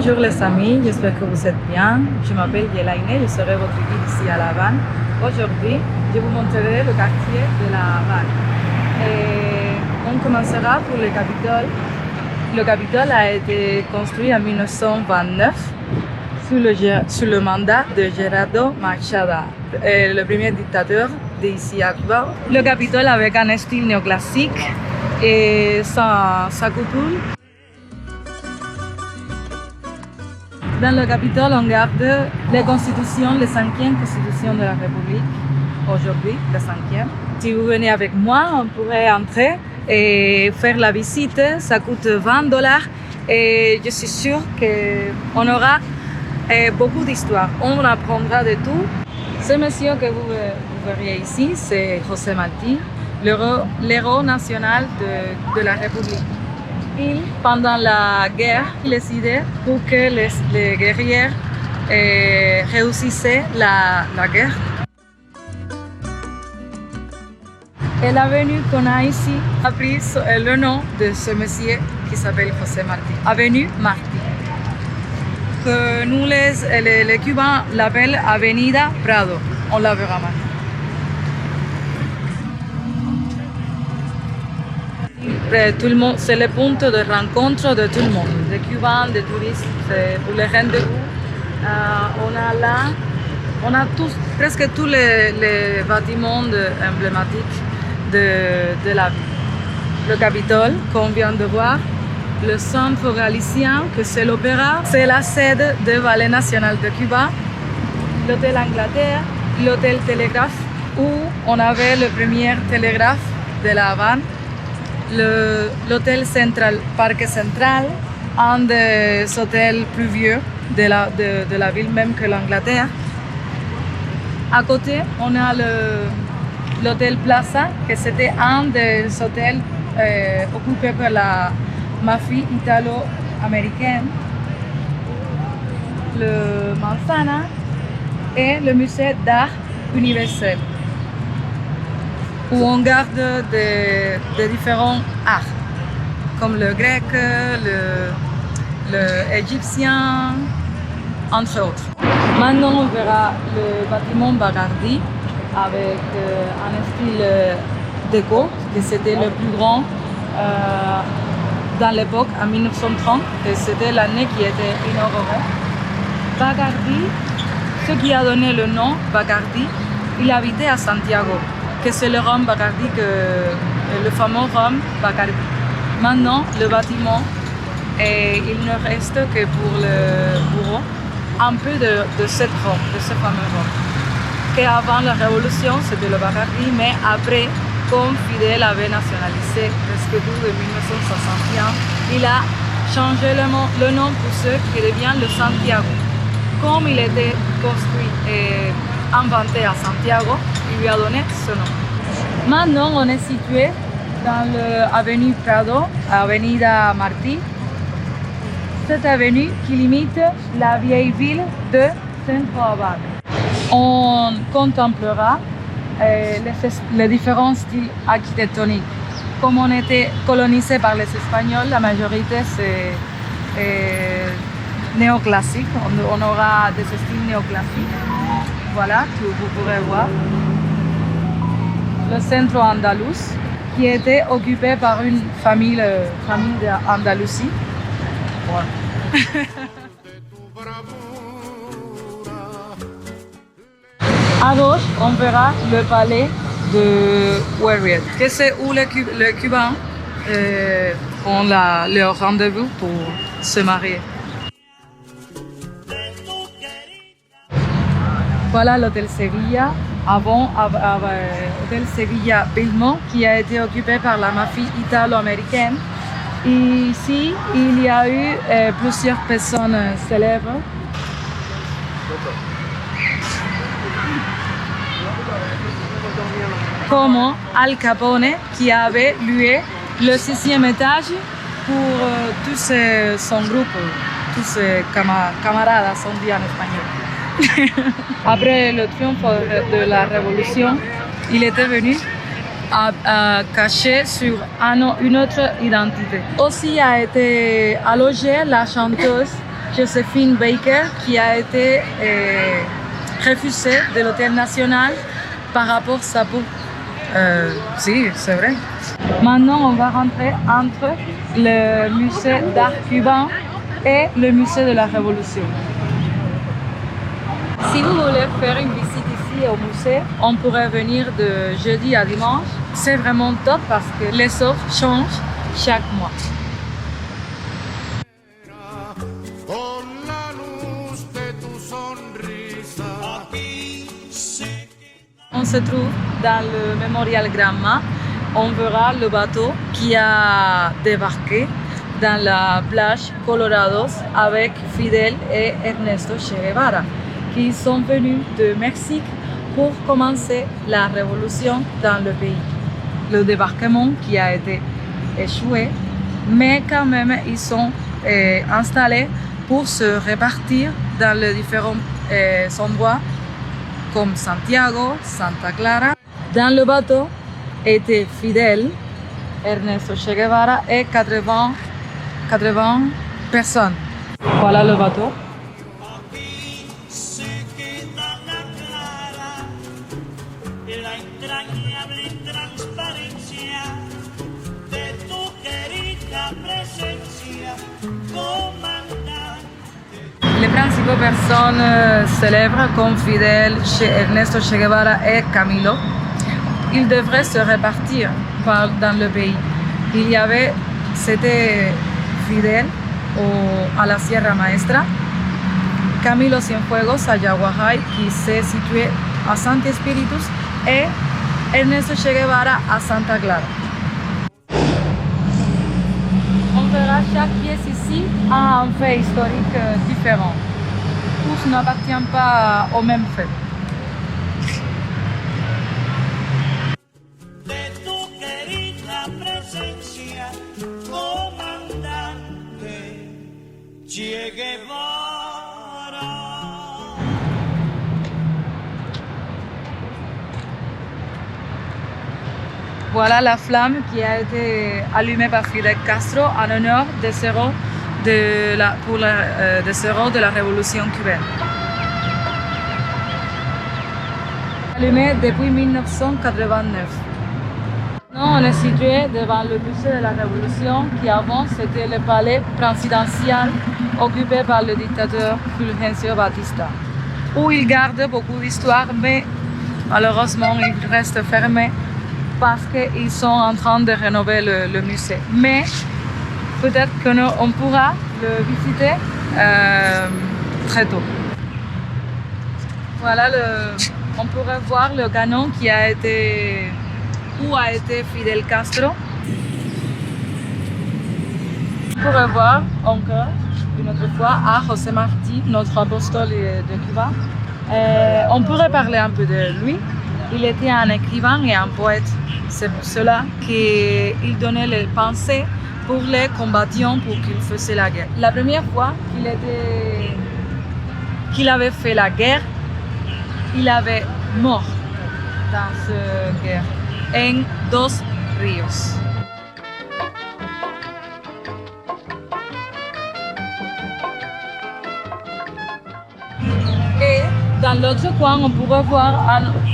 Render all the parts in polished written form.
Bonjour les amis, j'espère que vous êtes bien. Je m'appelle Yelaine, je serai votre guide ici à La Havane. Aujourd'hui, je vous montrerai le quartier de La Havane. Et on commencera pour le Capitole. Le Capitole a été construit en 1929 sous le mandat de Gerardo Machado, le premier dictateur d'ici à Cuba. Le Capitole avec un style néoclassique et sa coupole. Dans le Capitole, on garde les constitutions, les 5e constitution de la République, aujourd'hui, la 5e. Si vous venez avec moi, on pourrait entrer et faire la visite. Ça coûte $20 et je suis sûre qu'on aura beaucoup d'histoires. On apprendra de tout. Ce monsieur que vous verriez ici, c'est José Martí, l'héros national de la République. Pendant la guerre, il décidait pour que les guerriers réussissaient la guerre. Et l'avenue qu'on a ici a pris le nom de ce monsieur qui s'appelle José Martí, avenue Martí. Que nous les Cubains l'appellent Avenida Prado. On la verra maintenant. Tout le monde, c'est le point de rencontre de tout le monde, des Cubains, des touristes, pour les rendez-vous. On a presque tous les bâtiments emblématiques de la ville. Le Capitole, qu'on vient de voir, le centre galicien, que c'est l'opéra, c'est la sede du Ballet national de Cuba, l'hôtel Angleterre, l'hôtel Télégraphe, où on avait le premier télégraphe de La Havane, l'hôtel central, Parc Central, un des hôtels plus vieux de la ville, même que l'Angleterre. À côté, on a l'hôtel Plaza, que c'était un des hôtels occupés par la mafia italo-américaine. Le Manzana et le musée d'art universel, où on garde des différents arts, comme le grec, le égyptien, entre autres. Maintenant, on verra le bâtiment Bacardi avec un style déco, que c'était le plus grand dans l'époque, en 1930, et c'était l'année qui était inaugurée. Bacardi, ce qui a donné le nom Bacardi, il habitait à Santiago, que c'est le rhum Bacardi, le fameux rhum Bacardi. Maintenant, le bâtiment, il ne reste que pour le bureau un peu de cette rhum, de ce fameux rhum. Qu'avant la Révolution, c'était le Bacardi, mais après, comme Fidel avait nationalisé presque tout de 1961, il a changé le nom pour ce qui devient le Santiago. Comme il était construit et inventé à Santiago, il lui a donné ce nom. Maintenant, on est situé dans l'avenue Prado, Avenida Martí. Cette avenue qui limite la vieille ville de Centro Havana. On contemplera les différents styles architectoniques. Comme on était colonisé par les Espagnols, la majorité c'est néoclassique. On aura des styles néoclassiques. Voilà, que vous pourrez voir. Le centre andalous, qui était occupé par une famille d'Andalousie. Voilà. À gauche, on verra le palais de Warrior, que c'est où les Cubains ont leur rendez-vous pour se marier. Voilà l'hôtel Sevilla, avant l'hôtel Sevilla Belmont, qui a été occupé par la mafia italo-américaine. Et ici, il y a eu plusieurs personnes célèbres. Comme Al Capone, qui avait loué le 6e étage pour tout son groupe, tous ses camarades, on dit en espagnol. Après le triomphe de la Révolution, il était venu à cacher sur une autre identité. Aussi a été allogée la chanteuse Joséphine Baker qui a été refusée de l'Hôtel National par rapport à sa peau. Si, c'est vrai. Maintenant, on va rentrer entre le musée d'art cubain et le musée de la Révolution. Si vous voulez faire une visite ici au musée, on pourrait venir de jeudi à dimanche. C'est vraiment top parce que les offres changent chaque mois. On se trouve dans le mémorial Gramma. On verra le bateau qui a débarqué dans la plage Colorados avec Fidel et Ernesto Che Guevara, qui sont venus de Mexique pour commencer la révolution dans le pays. Le débarquement qui a été échoué, mais quand même ils sont installés pour se répartir dans les différents endroits comme Santiago, Santa Clara. Dans le bateau étaient Fidel, Ernesto Che Guevara et 80 personnes. Voilà le bateau. Les principales personnes célèbres comme Fidel, Ernesto Che Guevara et Camilo, ils devraient se répartir dans le pays. Il y avait, c'était Fidel à la Sierra Maestra, Camilo Cienfuegos à Yaguajay qui se situait à Santi Espíritus et Ernesto Che Guevara à Santa Clara. On verra chaque pièce ici a un fait historique différent. Tous n'appartiennent pas au même fait. Voilà la flamme qui a été allumée par Fidel Castro en honneur des héros de la révolution cubaine. Allumée depuis 1989. Maintenant, on est situé devant le musée de la Révolution qui avant c'était le palais présidentiel occupé par le dictateur Fulgencio Batista, où il garde beaucoup d'histoire, mais malheureusement il reste fermé parce qu'ils sont en train de rénover le musée. Mais peut-être qu'on pourra le visiter très tôt. Voilà, on pourrait voir le canon qui a été, où a été Fidel Castro. On pourrait voir encore une autre fois à José Martí, notre apostole de Cuba. On pourrait parler un peu de lui. Il était un écrivain et un poète. C'est pour cela qu'il donnait les pensées pour les combattants pour qu'ils faisaient la guerre. La première fois qu'il avait fait la guerre, il avait mort dans cette guerre en Dos Ríos. Et dans l'autre coin, on pourrait voir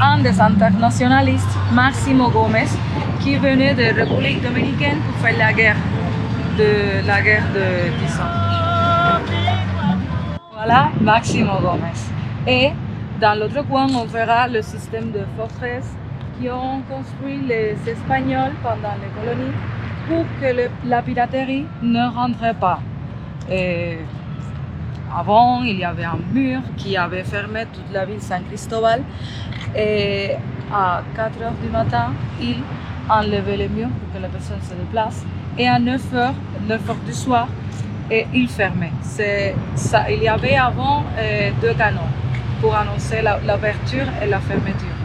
un des internationalistes, Máximo Gómez, qui venait de République dominicaine pour faire la guerre de 10 ans. Voilà, Máximo Gómez. Et dans l'autre coin, on verra le système de forteresses qui ont construit les Espagnols pendant les colonies pour que la piraterie ne rentrait pas. Et avant, il y avait un mur qui avait fermé toute la ville San Cristobal. Et à 4 heures du matin, il enlevait le mur pour que la personne se déplace. Et à 9 heures du soir, il fermait. Il y avait avant 2 canons pour annoncer l'ouverture et la fermeture.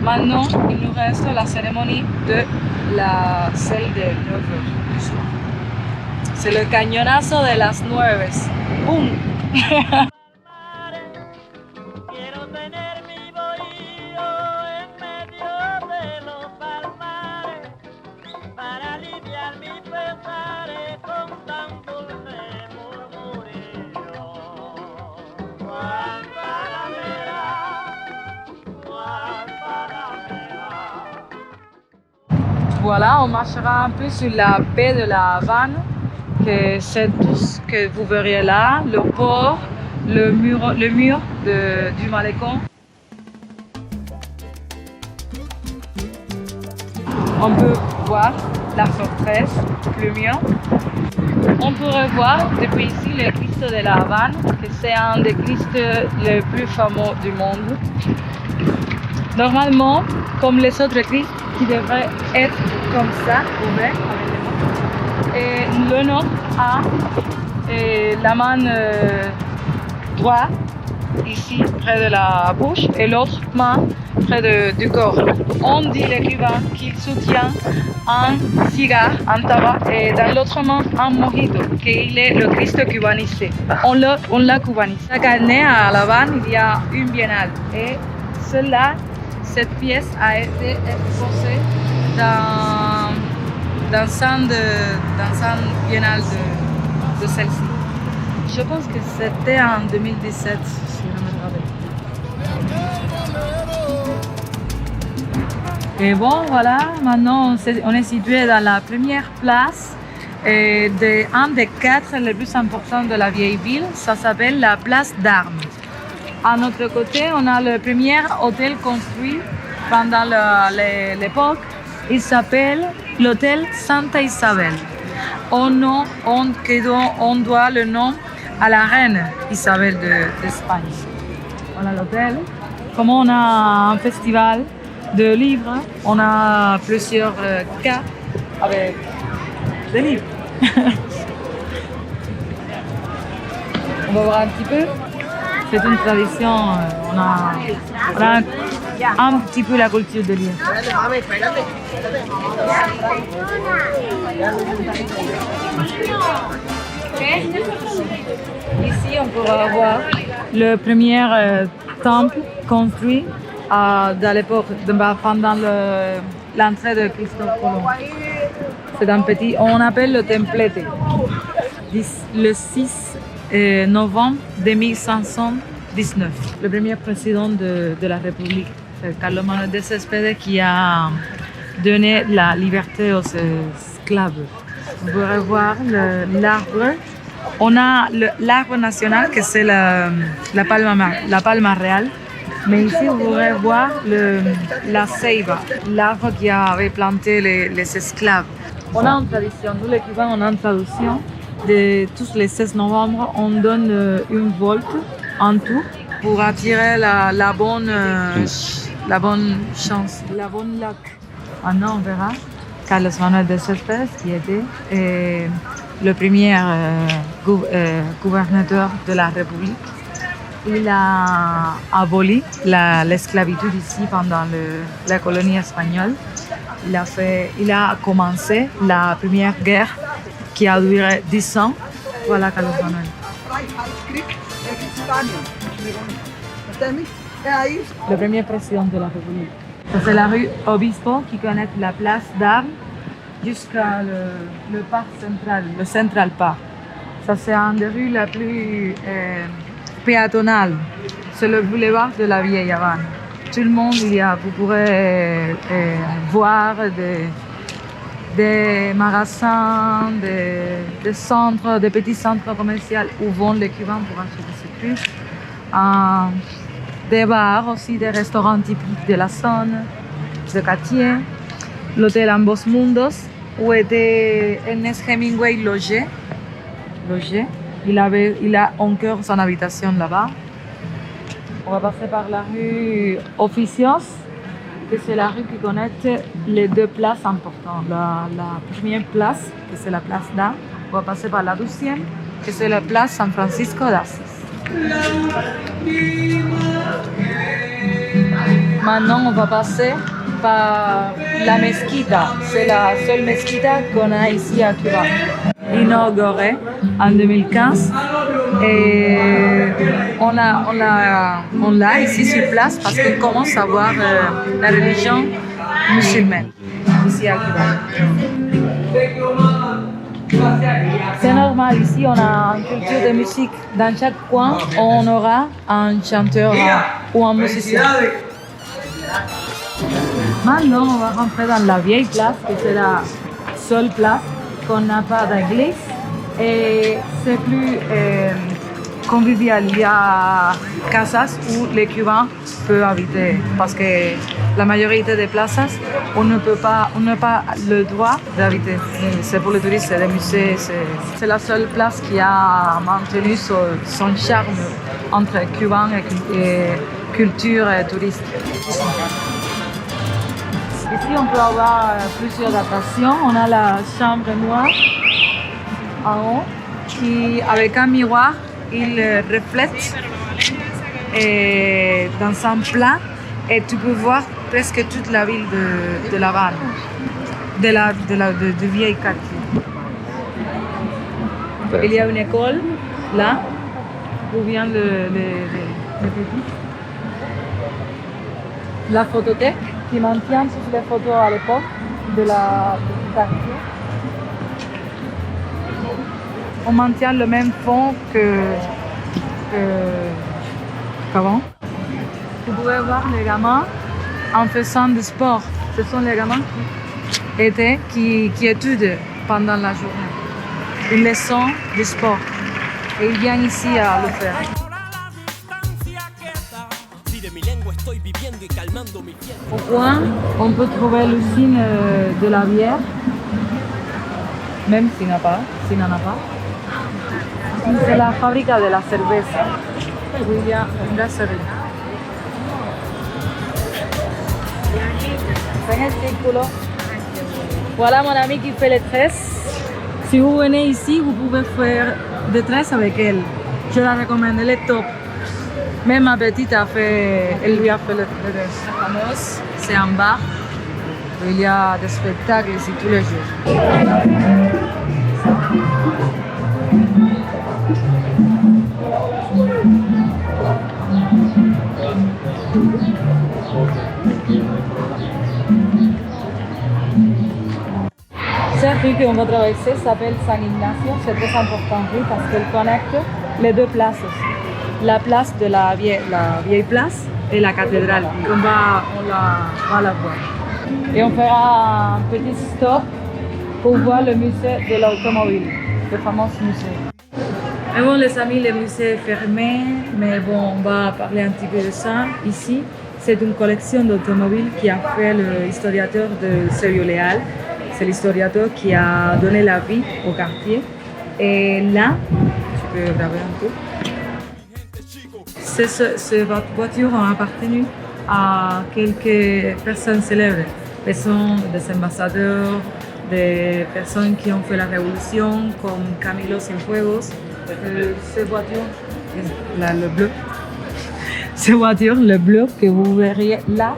Maintenant, il nous reste la cérémonie de celle de 9 heures du soir. C'est le cañonazo de las 9. ¡Bum! Voilà, on marchera un peu sur la baie de la Havane, que c'est tout ce que vous verrez là, le port, le mur du malecon. On peut voir la forteresse, le mur. On pourrait voir depuis ici le Christ de la Havane, que c'est un des Christ les plus fameux du monde. Normalement, comme les autres Christ, qui devraient être comme ça, ouverts avec les mains. Et le nom a la main droite ici près de la bouche et l'autre main près du corps. On dit les Cubains qu'il soutient un cigare, un tabac et dans l'autre main un mojito, qu'il est le Christ cubanisé. On l'a cubanisé. Chaque année à La Havane, il y a une biennale et cette pièce a été exposée dans un biennale de celle-ci. Je pense que c'était en 2017, si je me rappelle. Et bon, voilà, maintenant on est situé dans la première place d'un des 4 les plus importants de la vieille ville. Ça s'appelle la place d'Armes. À notre côté, on a le premier hôtel construit pendant l'époque. Il s'appelle l'hôtel Santa Isabel. On doit le nom à la reine Isabelle d'Espagne. Voilà l'hôtel. Comme on a un festival de livres, on a plusieurs cas avec des livres. On va voir un petit peu. C'est une tradition, on a un petit peu la culture de lire. Ici, on pourra voir le premier temple construit dans l'époque, pendant l'entrée de Christophe Colomb. C'est un petit, on appelle le templete. Le 6 novembre 1519, le premier président de la République, c'est Carlos Manuel de Céspedes, qui a donné la liberté aux esclaves. Vous pourrez voir l'arbre. On a l'arbre national, que c'est la palma real. Mais ici, vous pourrez voir la ceiba, l'arbre qui avait planté les esclaves. On a une tradition, nous les Cubains, on a une tradition. De tous les 16 novembre, on donne une volte en tout pour attirer la bonne chance, la bonne luck. Maintenant, on verra Carlos Manuel de Céspedes, qui était le premier gouverneur de la République. Il a aboli l'esclavitude ici pendant la colonie espagnole. Il a commencé la première guerre qui a duré 10 ans. Voilà Carlos Manuel. Le premier président de la République. C'est la rue Obispo qui connecte la place d'Armes jusqu'à le parc central, le Central Park. Ça, c'est une des rues la plus péatonale. C'est le boulevard de la vieille Havane. Tout le monde, vous pourrez voir des magasins, des centres, des petits centres commerciaux où vont les Cubains pour acheter des trucs. Des bars aussi, des restaurants typiques de la zone, de quartier. L'hôtel Ambos Mundos, où était Ernest Hemingway logé. Il a encore son habitation là-bas. On va passer par la rue Oficios, que c'est la rue qui connecte les deux places importantes. La première place, que c'est la place d'Armes. On va passer par la deuxième, que c'est la place San Francisco d'Assis. Maintenant, on va passer par la mesquita. C'est la seule mesquita qu'on a ici à Cuba. Inaugurée en 2015. Et on l'a ici sur place parce qu'on commence à voir la religion musulmane ici à Cuba. C'est normal, ici on a une culture de musique. Dans chaque coin, on aura un chanteur ou un musicien. Maintenant, on va rentrer dans la vieille place, que c'est la seule place qu'on n'a pas d'église. Et c'est plus convivial. Il y a casas où les Cubains peuvent habiter. Parce que la majorité des places, on n'a pas le droit d'habiter. C'est pour les touristes, c'est des musées. C'est la seule place qui a maintenu son charme entre Cubains et culture et touristes. Ici, on peut avoir plusieurs attractions. On a la chambre noire en haut qui, avec un miroir, il reflète dans un plat et tu peux voir presque toute la ville de La Havane, du vieil quartier. Il y a une école là où viennent les petits. La photothèque qui maintient toutes les photos à l'époque du quartier. On maintient le même fond qu'avant. Vous pouvez voir les gamins en faisant du sport. Ce sont les gamins qui étudient pendant la journée. Une leçon de sport. Et ils viennent ici à le faire. Au coin, on peut trouver l'usine de la bière, même s'il n'en a pas. C'est la fábrica de la cerveza. Où il y a une brasserie. C'est un círculo. Voilà mon ami qui fait les tresses. Si vous venez ici, vous pouvez faire des tresses avec elle. Je la recommande, elle est top. Même ma petite elle lui a fait les tresses fameuses. C'est un bar où il y a des spectacles ici tous les jours. Cette rue qu'on va traverser s'appelle San Ignacio. C'est très important rue parce qu'elle connecte les deux places. La place de la vieille place et la cathédrale. On va la voir. Et on fera un petit stop pour voir le musée de l'automobile, le fameux musée. Et bon les amis, le musée est fermé, mais bon, on va parler un petit peu de ça ici. C'est une collection d'automobiles qui a fait l'historiateur de Sergio Leal. C'est l'historiateur qui a donné la vie au quartier. Et là, tu peux graver un peu. Ces voitures ont appartenu à quelques personnes célèbres. Des ambassadeurs, des personnes qui ont fait la révolution, comme Camilo Cienfuegos. Ces voitures, le bleu. Ces voitures, le bleu que vous verriez là,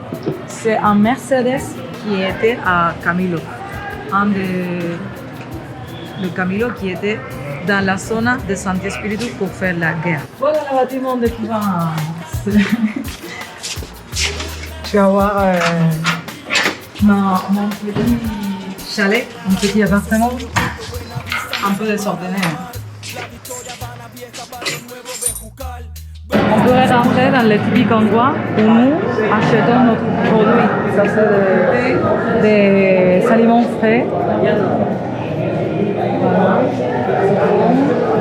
c'est un Mercedes qui était à Camilo. Le Camilo qui était dans la zone de Santi Espíritu pour faire la guerre. Voilà le bâtiment de Cuba. Tu vas voir mon petit chalet, mon petit appartement, un peu désordonné. On pourrait rentrer dans le typique endroit où nous achetons notre produit. Ça c'est des aliments frais. Voilà.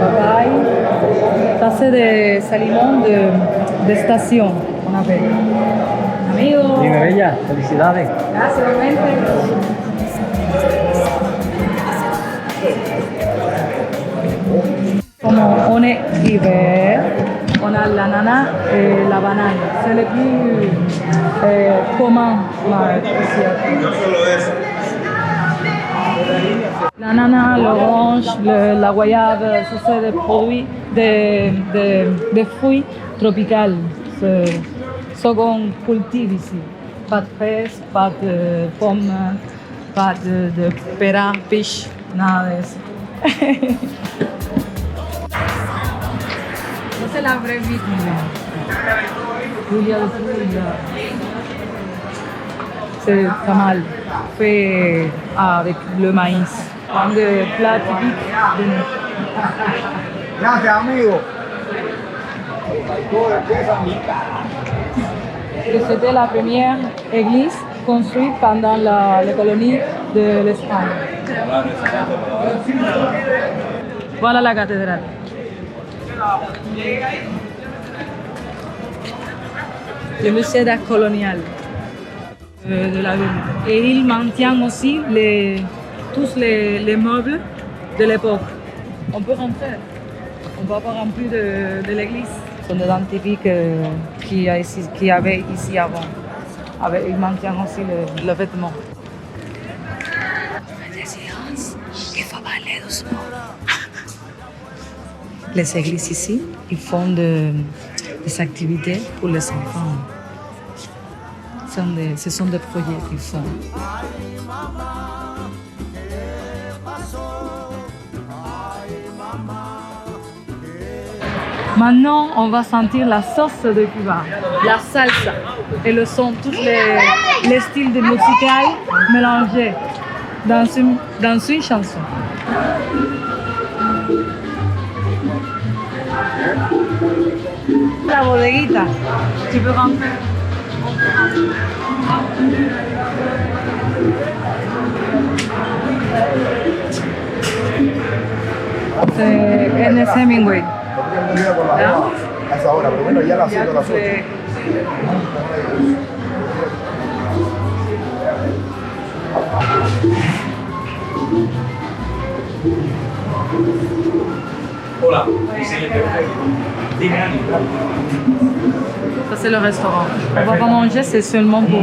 Papaye. Ça c'est des aliments de station, on appelle. Amigo. Dime, bella, felicidades. Gracias, igualmente. Comme on est hiver, on a l'ananas et la banane. C'est le plus commun ici. L'ananas, l'orange, la guayave, ce sont des produits, des fruits tropicaux. Ce qu'on cultive ici. Pas de fraises, pas de pommes, pas de pera, pêche, nada de eso. C'est la vraie vie. Il y a de tout. C'est pas mal. Fait avec le maïs. Un des plats typiques de nous. Gracias, amigo. C'était la première église construit pendant les colonies de l'Espagne. Voilà la cathédrale. Le musée d'art colonial de la ville. Et il maintient aussi tous les meubles de l'époque. On peut rentrer. On va voir un peu de l'église. Ce sont des dents typiques qu'il y avait ici avant. Il maintient aussi le vêtement. Il faut parler doucement. Les églises ici, ils font des activités pour les enfants. Ce sont des projets qu'ils font. Maintenant, on va sentir la sauce de Cuba, la salsa et le son, tous les styles de musical mélangés dans une chanson. La bodeguita, tu peux rentrer. C'est Ernest Hemingway. No tenía por la hora, a esa hora, pero bueno, ya a las 7 o las 8. Hola, dime Annie. Ça c'est le restaurant. On va pas manger, c'est seulement pour...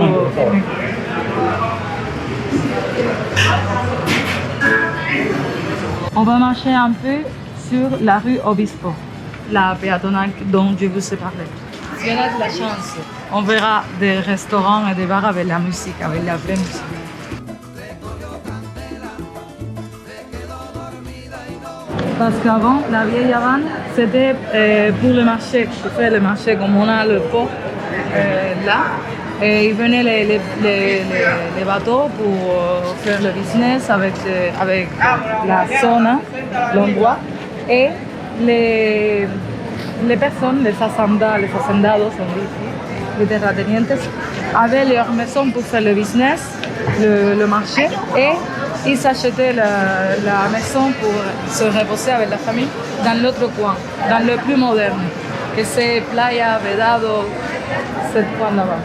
On va marcher un peu sur la rue Obispo, la péatonale dont je vous ai parlé. Si on a de la chance, on verra des restaurants et des bars avec la musique, avec la vraie musique. Parce qu'avant, la vieille Havane, c'était pour le marché, pour faire le marché, comme on a le port là. Et ils venaient les bateaux pour faire le business avec la zone, l'endroit. Et les personnes, les hacendados, on dit ici, les terratenientes, avaient leur maison pour faire le business, le marché, et ils achetaient la maison pour se reposer avec la famille dans l'autre coin, dans le plus moderne, que c'est Playa Vedado, ce coin là-bas.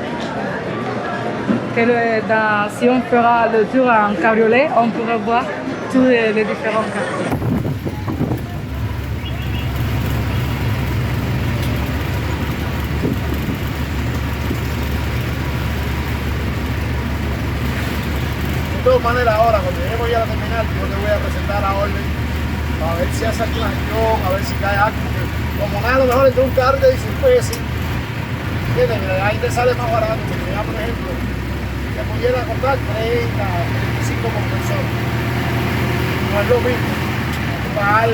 Si on fera le tour en cabriolet, on pourra voir tous les différents quartiers. De todas maneras, ahora cuando lleguemos ya a la terminal, yo te voy a presentar la orden para ver si hace aclaración, a ver si cae algo. Como nada, a lo mejor entre un carro de 16 pesos, ¿entiendes? Ahí te sale más barato. Porque ya, por ejemplo, te pudiera comprar 30, 35 por persona. No es lo mismo. Pagar